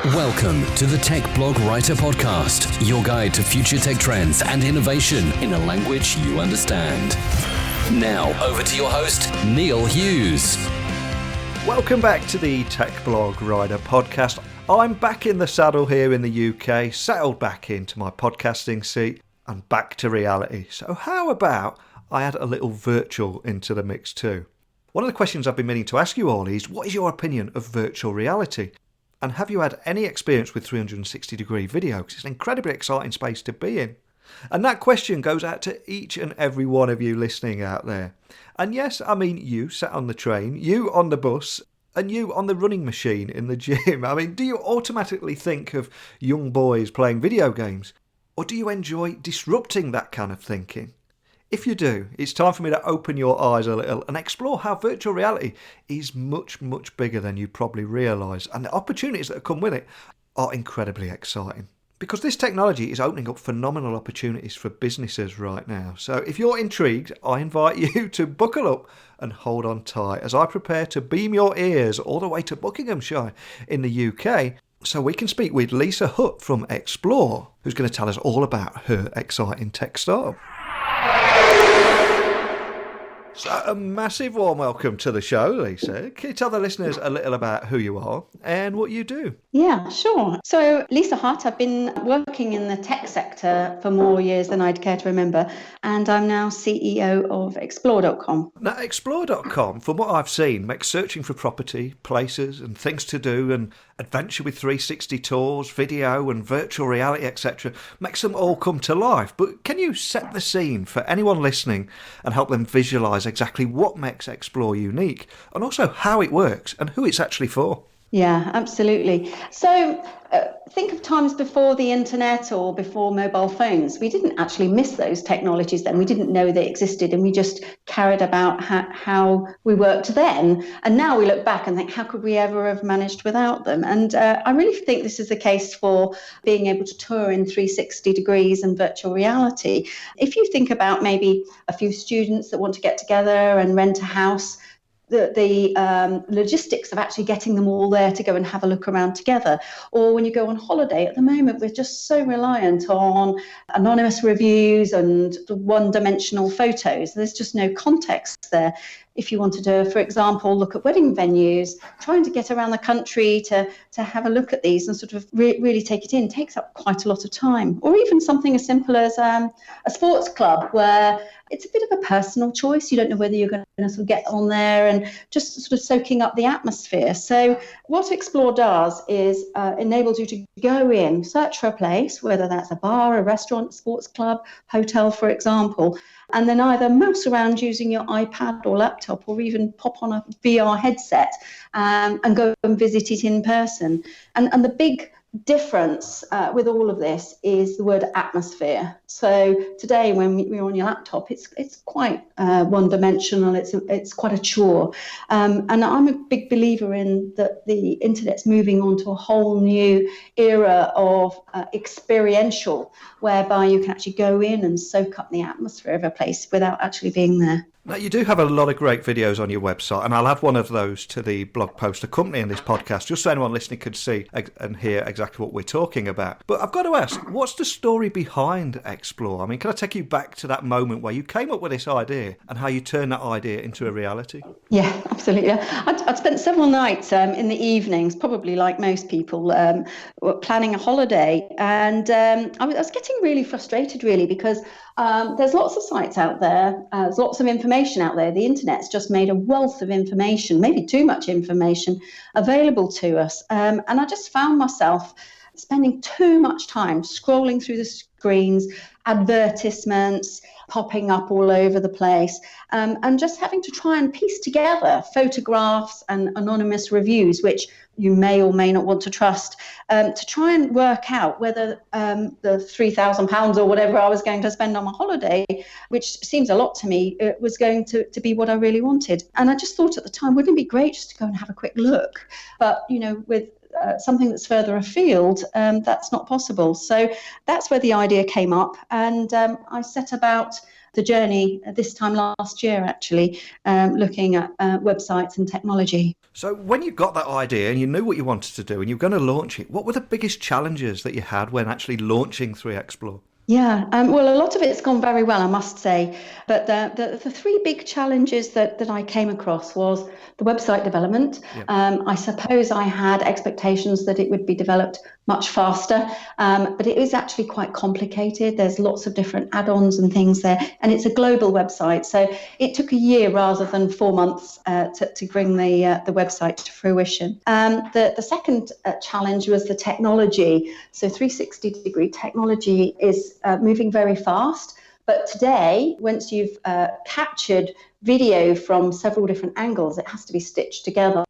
Welcome to the Tech Blog Writer Podcast, your guide to future tech trends and innovation in a language you understand. Now, over to your host, Neil Hughes. Welcome back to the Tech Blog Writer Podcast. I'm back in the saddle here in the UK, settled back into my podcasting seat and back to reality. So how about I add a little virtual into the mix too? One of the questions I've been meaning to ask you all is, what is your opinion of virtual reality? And have you had any experience with 360-degree video? Because it's an incredibly exciting space to be in. And that question goes out to each and every one of you listening out there. And yes, I mean you sat on the train, you on the bus, and you on the running machine in the gym. I mean, do you automatically think of young boys playing video games? Or do you enjoy disrupting that kind of thinking? If you do, it's time for me to open your eyes a little and explore how virtual reality is much, much bigger than you probably realise. And the opportunities that come with it are incredibly exciting. Because this technology is opening up phenomenal opportunities for businesses right now. So if you're intrigued, I invite you to buckle up and hold on tight as I prepare to beam your ears all the way to Buckinghamshire in the UK so we can speak with Lisa Hutt from Explore, who's going to tell us all about her exciting tech startup. So a massive warm welcome to the show, Lisa. Can you tell the listeners a little about who you are and what you do? Yeah, sure. So Lisa Hutt, I've been working in the tech sector for more years than I'd care to remember, and I'm now CEO of Explore.com. Now, Explore.com, from what I've seen, makes searching for property, places and things to do and adventure with 360 tours, video and virtual reality, etc., makes them all come to life. But can you set the scene for anyone listening and help them visualise exactly what makes Explore unique and also how it works and who it's actually for? Yeah, absolutely. So think of times before the internet or before mobile phones. We didn't actually miss those technologies then. We didn't know they existed, and we just carried about how we worked then. And now we look back and think, how could we ever have managed without them? And I really think this is the case for being able to tour in 360 degrees and virtual reality. If you think about maybe a few students that want to get together and rent a house, the logistics of actually getting them all there to go and have a look around together. Or when you go on holiday, at the moment, we're just so reliant on anonymous reviews and one-dimensional photos. There's just no context there. If you wanted to, for example, look at wedding venues, trying to get around the country to have a look at these and sort of really take it in takes up quite a lot of time. Or even something as simple as a sports club where it's a bit of a personal choice. You don't know whether you're going to sort of get on there and just sort of soaking up the atmosphere. So what Explore does is enables you to go in, search for a place, whether that's a bar, a restaurant, sports club, hotel, for example, and then either mouse around using your iPad or laptop or even pop on a VR headset and go and visit it in person. And the big difference with all of this is the word atmosphere. So today when you're on your laptop, it's quite one-dimensional, it's quite a chore. And I'm a big believer in that the internet's moving on to a whole new era of experiential, whereby you can actually go in and soak up the atmosphere of a place without actually being there. Now, you do have a lot of great videos on your website, and I'll add one of those to the blog post accompanying this podcast, just so anyone listening could see and hear exactly what we're talking about. But I've got to ask, what's the story behind Explore? I mean, can I take you back to that moment where you came up with this idea and how you turned that idea into a reality? Yeah, absolutely. I'd spent several nights in the evenings, probably like most people, planning a holiday. And I was getting really frustrated, really, because there's lots of sites out there. There's lots of information out there. The internet's just made a wealth of information, maybe too much information, available to us. And I just found myself spending too much time scrolling through the screens, advertisements popping up all over the place, and just having to try and piece together photographs and anonymous reviews, which you may or may not want to trust, to try and work out whether the £3,000 or whatever I was going to spend on my holiday, which seems a lot to me, was going to be what I really wanted. And I just thought at the time, wouldn't it be great just to go and have a quick look? But, with something that's further afield, that's not possible. So that's where the idea came up. And I set about the journey this time last year, actually, looking at websites and technology. So when you got that idea and you knew what you wanted to do and you were going to launch it, what were the biggest challenges that you had when actually launching 3Explor? Yeah, well, a lot of it's gone very well, I must say. But the three big challenges that I came across was the website development. Yeah. I suppose I had expectations that it would be developed much faster, but it is actually quite complicated. There's lots of different add-ons and things there, and it's a global website. So it took a year rather than 4 months to bring the website to fruition. The second challenge was the technology. So 360-degree technology is moving very fast. But today, once you've captured video from several different angles, it has to be stitched together.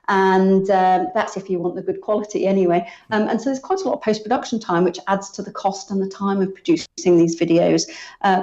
And that's if you want the good quality anyway. And so there's quite a lot of post-production time, which adds to the cost and the time of producing these videos.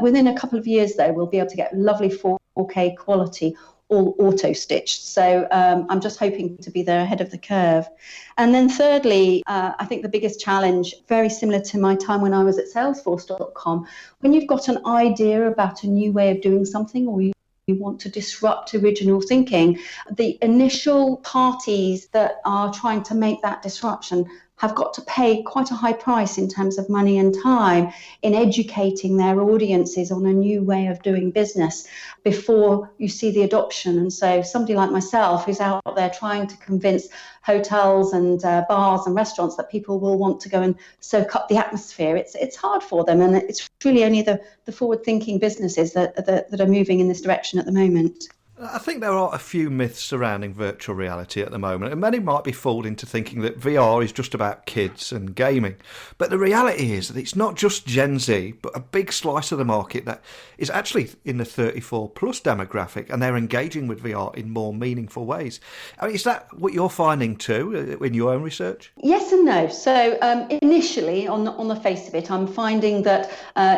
Within a couple of years, though, we'll be able to get lovely 4K quality, all auto-stitched. So I'm just hoping to be there ahead of the curve. And then thirdly, I think the biggest challenge, very similar to my time when I was at Salesforce.com, when you've got an idea about a new way of doing something, or you want to disrupt original thinking, the initial parties that are trying to make that disruption have got to pay quite a high price in terms of money and time in educating their audiences on a new way of doing business before you see the adoption. And so somebody like myself who's out there trying to convince hotels and bars and restaurants that people will want to go and soak up the atmosphere, it's hard for them. And it's really only the forward-thinking businesses that are moving in this direction at the moment. I think there are a few myths surrounding virtual reality at the moment, and many might be fooled into thinking that VR is just about kids and gaming. But the reality is that it's not just Gen Z, but a big slice of the market that is actually in the 34 plus demographic, and they're engaging with VR in more meaningful ways. I mean, is that what you're finding too in your own research? Yes and no. So initially, on the face of it, I'm finding that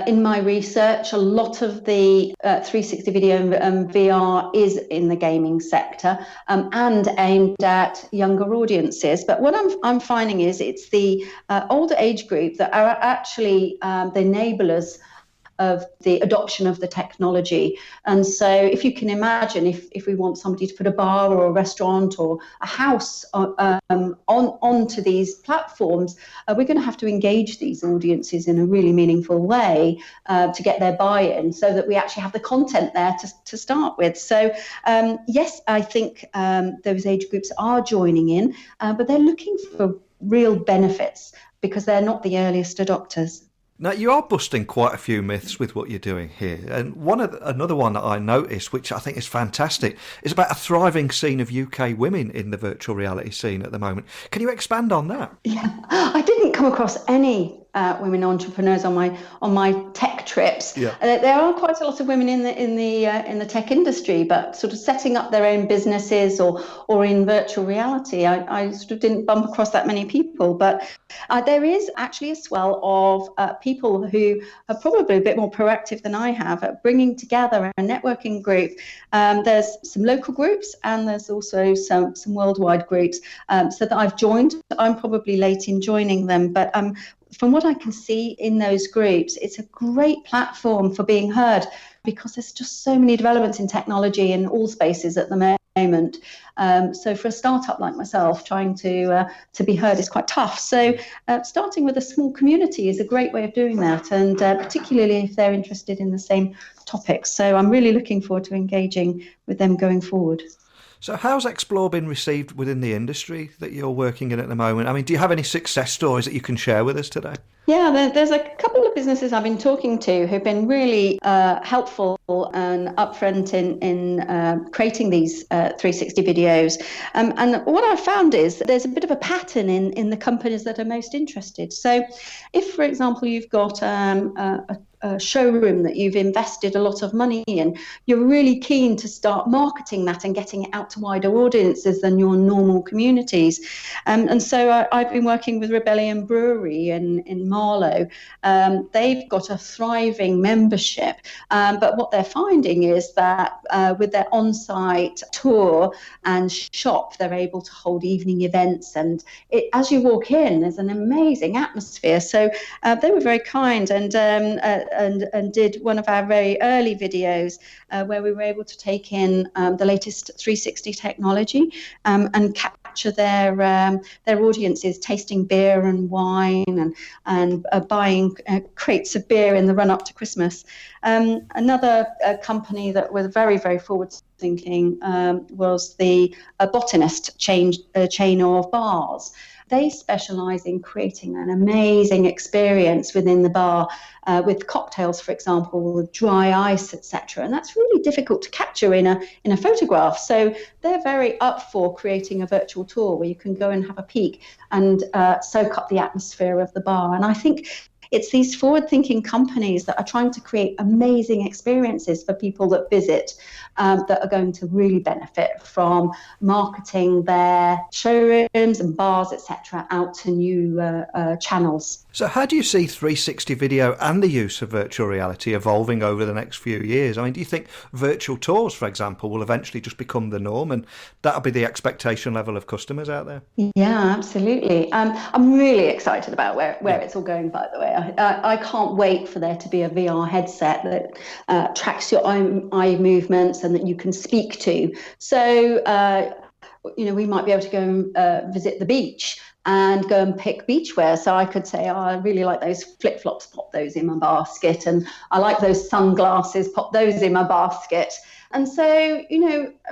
in my research, a lot of the 360 video and VR is in the gaming sector and aimed at younger audiences. But what I'm finding is it's the older age group that are actually the enablers of the adoption of the technology. And so if you can imagine, if we want somebody to put a bar or a restaurant or a house onto these platforms, we're going to have to engage these audiences in a really meaningful way to get their buy-in so that we actually have the content there to start with. So yes, I think those age groups are joining in, but they're looking for real benefits because they're not the earliest adopters. Now, you are busting quite a few myths with what you're doing here. And another one that I noticed, which I think is fantastic, is about a thriving scene of UK women in the virtual reality scene at the moment. Can you expand on that? Yeah, I didn't come across any women entrepreneurs on my tech trips. Yeah. There are quite a lot of women in the tech industry, but sort of setting up their own businesses or in virtual reality, I sort of didn't bump across that many people. But there is actually a swell of people who are probably a bit more proactive than I have at bringing together a networking group. There's some local groups and there's also some worldwide groups so that I've joined. I'm probably late in joining them, but from what I can see in those groups, it's a great platform for being heard because there's just so many developments in technology in all spaces at the moment. So for a startup like myself, trying to be heard is quite tough. So starting with a small community is a great way of doing that, and particularly if they're interested in the same topics. So I'm really looking forward to engaging with them going forward. So how's Explore been received within the industry that you're working in at the moment? I mean, do you have any success stories that you can share with us today? Yeah, there's a couple of businesses I've been talking to who've been really helpful and upfront in creating these 360 videos. And what I found is there's a bit of a pattern in the companies that are most interested. So if, for example, you've got a showroom that you've invested a lot of money in, you're really keen to start marketing that and getting it out to wider audiences than your normal communities. And so I've been working with Rebellion Brewery in Marlow. They've got a thriving membership, but what they're finding is that with their on-site tour and shop, they're able to hold evening events, and as you walk in, there's an amazing atmosphere. So they were very kind, and and did one of our very early videos where we were able to take in the latest 360 technology and capture their audiences tasting beer and wine and buying crates of beer in the run up to Christmas. Another company that was very, very forward thinking was the Botanist chain of bars. They specialise in creating an amazing experience within the bar with cocktails, for example, with dry ice, etc. And that's really difficult to capture in a photograph. So they're very up for creating a virtual tour where you can go and have a peek and soak up the atmosphere of the bar. And I think it's these forward-thinking companies that are trying to create amazing experiences for people that visit that are going to really benefit from marketing their showrooms and bars, etc., out to new channels. So how do you see 360 video and the use of virtual reality evolving over the next few years? I mean, do you think virtual tours, for example, will eventually just become the norm and that'll be the expectation level of customers out there? Yeah, absolutely. I'm really excited about where it's all going, by the way. I can't wait for there to be a VR headset that tracks your own eye movements and that you can speak to. So, we might be able to go and visit the beach and go and pick beachwear. So I could say, I really like those flip-flops, pop those in my basket. And I like those sunglasses, pop those in my basket. And so,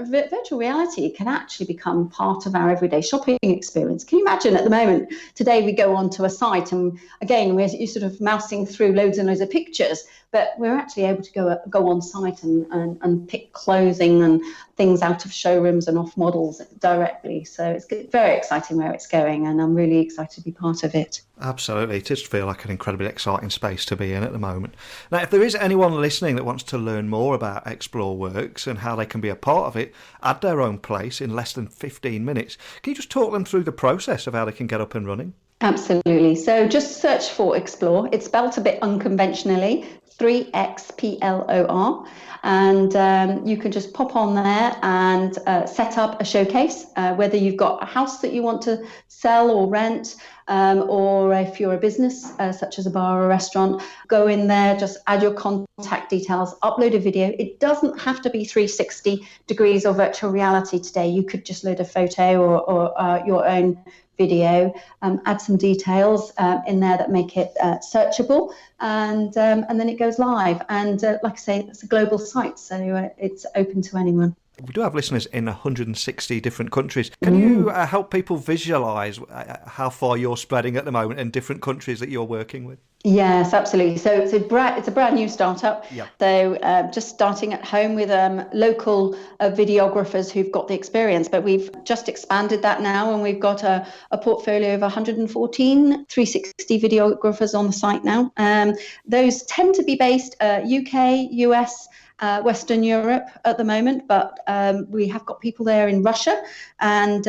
virtual reality can actually become part of our everyday shopping experience. Can you imagine at the moment, today we go onto a site and again, you're sort of mousing through loads and loads of pictures, but we're actually able to go on site and pick clothing and things out of showrooms and off models directly. So it's very exciting where it's going, and I'm really excited to be part of it. Absolutely. It does feel like an incredibly exciting space to be in at the moment. Now, if there is anyone listening that wants to learn more about Explore Works and how they can be a part of it at their own place in less than 15 minutes, can you just talk them through the process of how they can get up and running? Absolutely. So just search for Explore. It's spelt a bit unconventionally, 3Explor. And you can just pop on there and set up a showcase, whether you've got a house that you want to sell or rent, or if you're a business such as a bar or a restaurant, go in there, just add your contact details, upload a video. It doesn't have to be 360 degrees or virtual reality today. You could just load a photo or your own video, add some details in there that make it searchable, and then it goes live. And like I say, it's a global site, so it's open to anyone. We do have listeners in 160 different countries. Can you help people visualise how far you're spreading at the moment in different countries that you're working with? Yes, absolutely. So it's a brand new startup. Yep. So just starting at home with local videographers who've got the experience. But we've just expanded that now, and we've got a portfolio of 114 360 videographers on the site now. Those tend to be based UK, US, Western Europe at the moment, but we have got people there in Russia and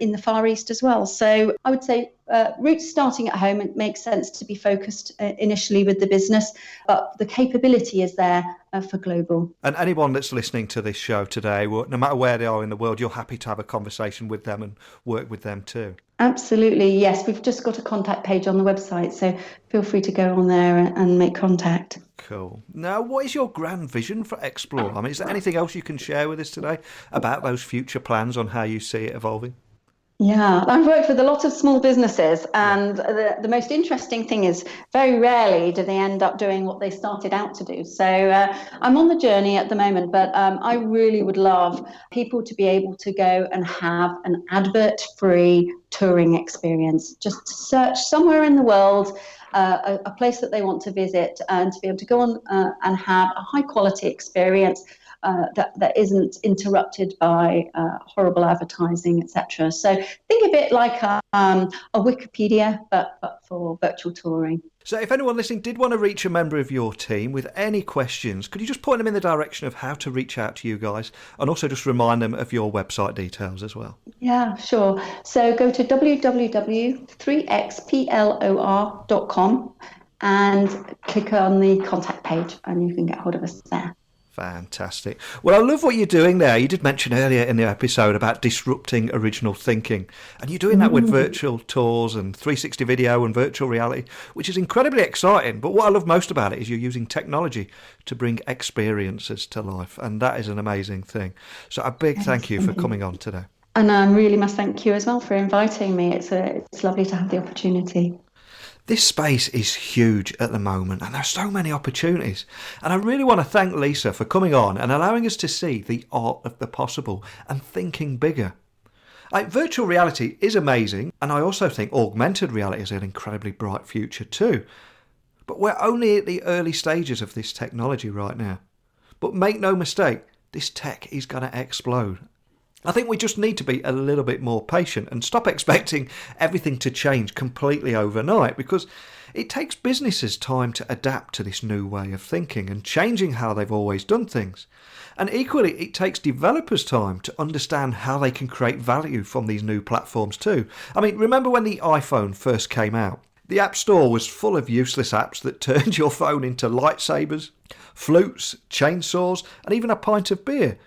in the Far East as well. So I would say roots starting at home, it makes sense to be focused initially with the business, but the capability is there for global. And anyone that's listening to this show today, no matter where they are in the world, you're happy to have a conversation with them and work with them too? Absolutely, yes. We've just got a contact page on the website, so feel free to go on there and make contact. Cool. Now, what is your grand vision for Explore? I mean, is there anything else you can share with us today about those future plans on how you see it evolving? Yeah, I've worked with a lot of small businesses, and the most interesting thing is very rarely do they end up doing what they started out to do. So I'm on the journey at the moment, but I really would love people to be able to go and have an advert-free touring experience. Just search somewhere in the world, a place that they want to visit, and to be able to go on and have a high-quality experience that isn't interrupted by horrible advertising, etc. So think of it like a Wikipedia, but for virtual touring. So if anyone listening did want to reach a member of your team with any questions, could you just point them in the direction of how to reach out to you guys, and also just remind them of your website details as well? Yeah, sure. So go to www.3explor.com and click on the contact page, and you can get hold of us there. Fantastic. Well, I love what you're doing there. You did mention earlier in the episode about disrupting original thinking. And you're doing that with virtual tours and 360 video and virtual reality, which is incredibly exciting. But what I love most about it is you're using technology to bring experiences to life. And that is an amazing thing. So a big thank you for coming on today. And I really must thank you as well for inviting me. It's lovely to have the opportunity. This space is huge at the moment and there are so many opportunities. And I really want to thank Lisa for coming on and allowing us to see the art of the possible and thinking bigger. Virtual reality is amazing, and I also think augmented reality is an incredibly bright future too. But we're only at the early stages of this technology right now. But make no mistake, this tech is going to explode. I think we just need to be a little bit more patient and stop expecting everything to change completely overnight, because it takes businesses time to adapt to this new way of thinking and changing how they've always done things. And equally, it takes developers time to understand how they can create value from these new platforms too. I mean, remember when the iPhone first came out? The App Store was full of useless apps that turned your phone into lightsabers, flutes, chainsaws, and even a pint of beer.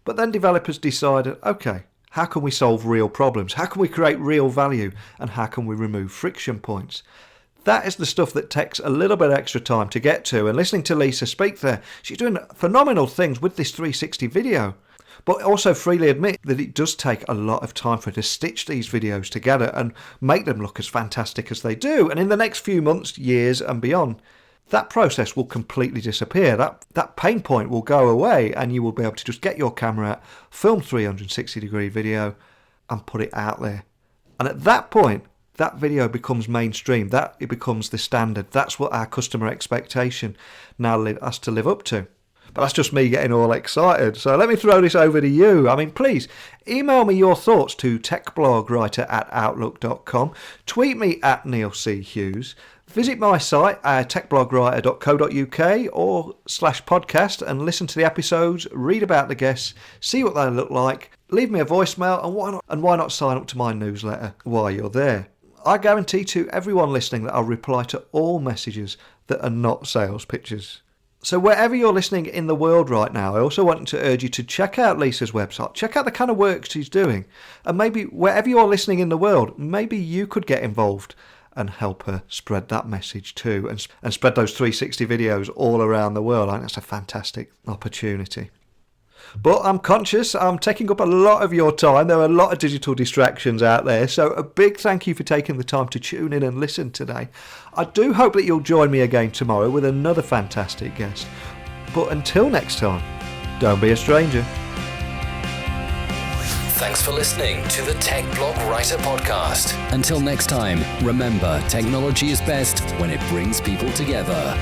But then developers decided, okay, how can we solve real problems? How can we create real value? And how can we remove friction points? That is the stuff that takes a little bit extra time to get to. And listening to Lisa speak there, she's doing phenomenal things with this 360 video. But also freely admit that it does take a lot of time for her to stitch these videos together and make them look as fantastic as they do. And in the next few months, years and beyond, that process will completely disappear. That pain point will go away and you will be able to just get your camera out, film 360-degree video and put it out there. And at that point, that video becomes mainstream. That it becomes the standard. That's what our customer expectation now has to live up to. But that's just me getting all excited. So let me throw this over to you. I mean, please email me your thoughts to techblogwriter@outlook.com. Tweet me at Neil C. Hughes. Visit my site, techblogwriter.co.uk or /podcast and listen to the episodes, read about the guests, see what they look like, leave me a voicemail, and why not sign up to my newsletter while you're there. I guarantee to everyone listening that I'll reply to all messages that are not sales pitches. So wherever you're listening in the world right now, I also want to urge you to check out Lisa's website, check out the kind of work she's doing, and maybe wherever you're listening in the world, maybe you could get involved and help her spread that message too, and spread those 360 videos all around the world. I think that's a fantastic opportunity. But I'm conscious I'm taking up a lot of your time. There are a lot of digital distractions out there, so a big thank you for taking the time to tune in and listen today. I do hope that you'll join me again tomorrow with another fantastic guest. But until next time, don't be a stranger. Thanks for listening to the Tech Blog Writer Podcast. Until next time, remember, technology is best when it brings people together.